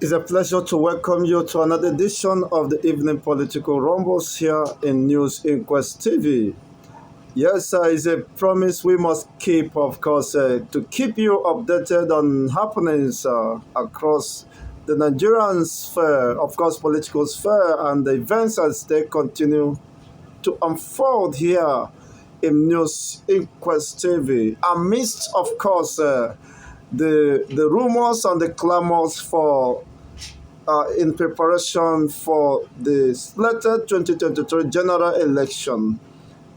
It's a pleasure to welcome you to another edition of the Evening Political Rumbles here in News Inquest TV. Yes, it's a promise we must keep, of course, to keep you updated on happenings across the Nigerian sphere, of course, political sphere, and the events as they continue to unfold here in News Inquest TV. Amidst, of course, the rumors and the clamors for in preparation for the slated 2023 general election.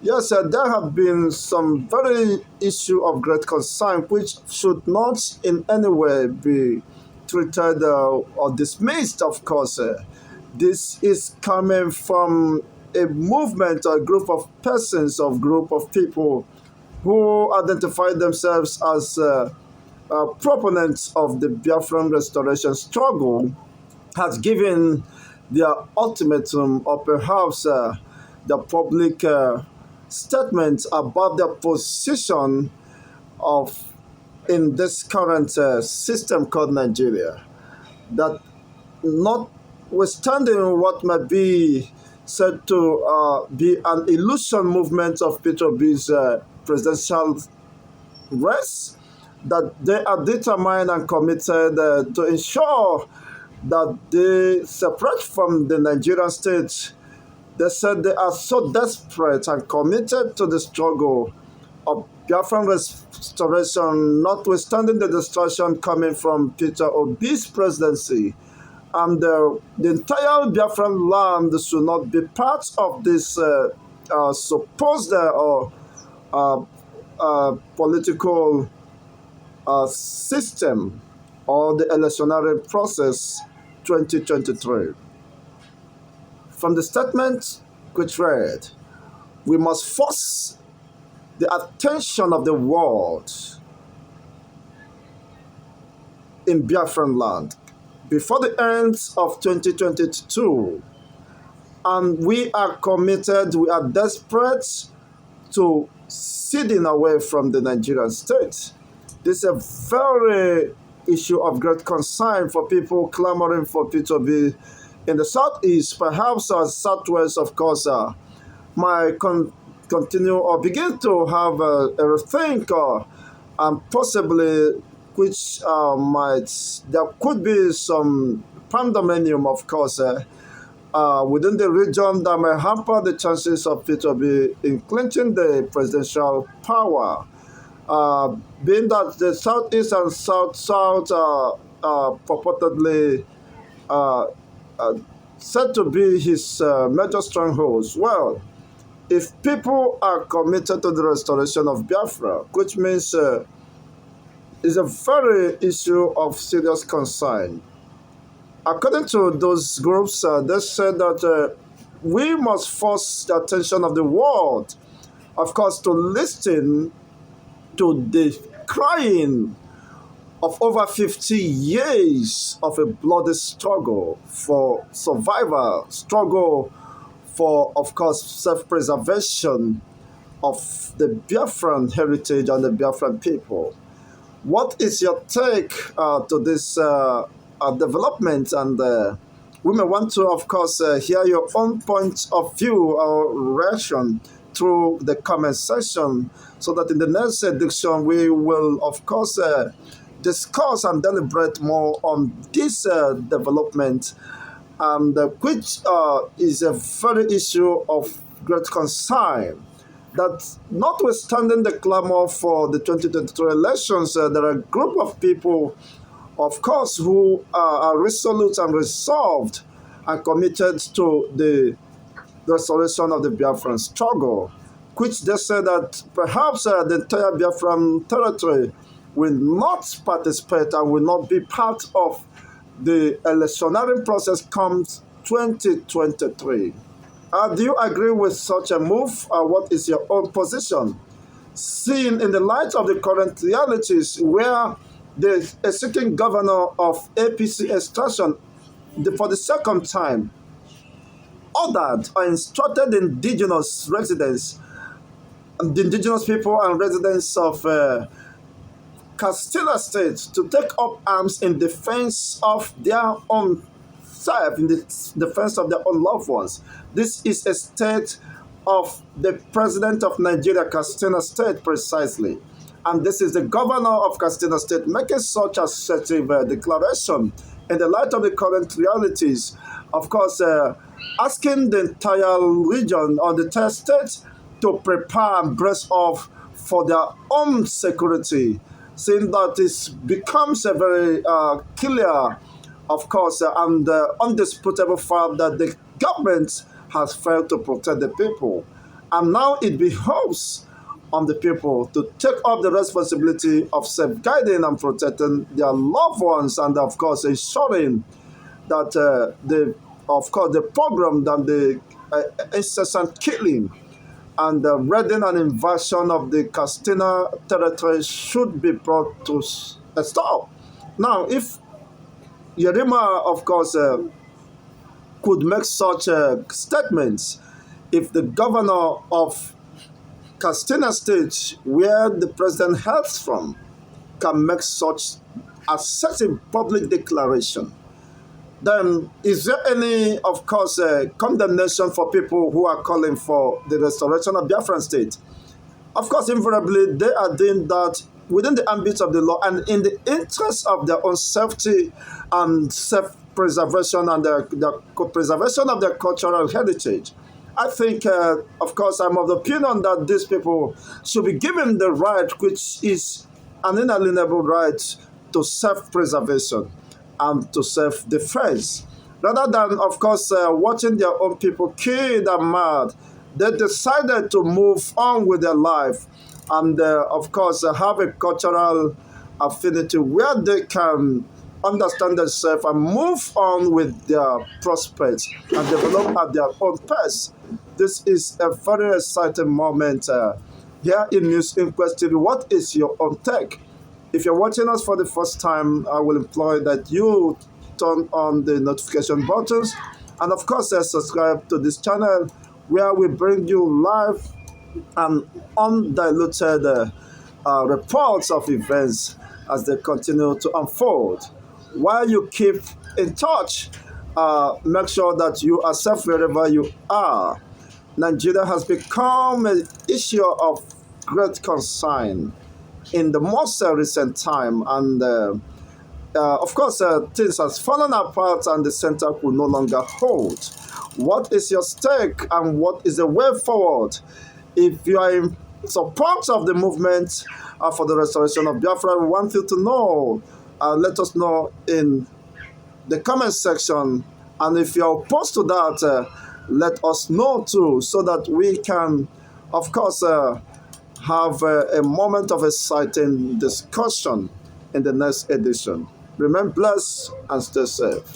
Yes, there have been some very issue of great concern which should not in any way be treated or dismissed, of course. This is coming from a movement or a group of persons or group of people who identify themselves as proponents of the Biafran restoration struggle has given their ultimatum or perhaps the public statement about their position of in this current system called Nigeria. That notwithstanding what might be said to be an illusion movement of Peter Obi's presidential race, that they are determined and committed to ensure that they separate from the Nigerian state. They said they are so desperate and committed to the struggle of Biafran restoration, notwithstanding the destruction coming from Peter Obi's presidency. And the entire Biafran land should not be part of this supposed political system or the electionary process 2023. From the statement which read, we must force the attention of the world in Biafran land before the end of 2022. And we are committed, we are desperate to ceding away from the Nigerian state. This is a very issue of great concern for people clamoring for P2B in the southeast, perhaps southwest, of course, might continue or begin to have a rethink and possibly which there could be some pandemonium, of course, within the region that may hamper the chances of P2B in clinching the presidential power. Being that the southeast and south-south are purportedly said to be his major strongholds. Well, if people are committed to the restoration of Biafra, which means is a very issue of serious concern. According to those groups, they said that we must force the attention of the world, of course, to listen to the crying of over 50 years of a bloody struggle for survival, struggle for, of course, self-preservation of the Biafran heritage and the Biafran people. What is your take to this development? And we may want to, of course, hear your own point of view or reaction through the comment section, so that in the next edition we will, of course, discuss and deliberate more on this development, which is a very issue of great concern. That notwithstanding the clamor for the 2023 elections, there are a group of people, of course, who are resolute and resolved and committed to the restoration of the Biafran struggle, which they say that perhaps the entire Biafran territory will not participate and will not be part of the electionary process comes 2023. Do you agree with such a move? What is your own position? Seen in the light of the current realities where a sitting governor of APC extraction for the second time ordered or instructed indigenous residents, the indigenous people and residents of Castilla State to take up arms in defense of their own self, in the defense of their own loved ones. This is a state of the president of Nigeria, Castilla State, precisely. And this is the governor of Castilla State making such assertive declaration in the light of the current realities. Of course, asking the entire region or the entire state to prepare and brace off for their own security, saying that it becomes a very clear, of course, and undisputable fact that the government has failed to protect the people. And now it behoves on the people to take up the responsibility of safeguarding and protecting their loved ones, and of course ensuring that the program and the incessant killing and the raiding and invasion of the Castilla territory should be brought to a stop. Now, if Yerima, of course, could make such statements, if the governor of Castilla State, where the president hails from, can make such assertive public declaration, then is there any, of course, condemnation for people who are calling for the restoration of Biafran state? Of course, invariably, they are doing that within the ambit of the law and in the interest of their own safety and self-preservation and the preservation of their cultural heritage. I think, of course, I'm of the opinion that these people should be given the right, which is an inalienable right, to self-preservation and to self-defense. Rather than, of course, watching their own people killed and mad, they decided to move on with their life and, of course, have a cultural affinity where they can understand themselves and move on with their prospects and develop at their own pace. This is a very exciting moment here in News Inquest TV. What is your own take? If you're watching us for the first time, I will implore that you turn on the notification buttons and, of course, subscribe to this channel where we bring you live and undiluted reports of events as they continue to unfold. While you keep in touch, make sure that you are safe wherever you are. Nigeria has become an issue of great concern in the most recent time, and of course, things has fallen apart and the center could no longer hold. What is your stake and what is the way forward? If you are in support of the movement for the restoration of Biafra, we want you to know. Let us know in the comment section. And if you are opposed to that, let us know too, so that we can, of course, have a moment of exciting discussion in the next edition. Remain blessed and stay safe.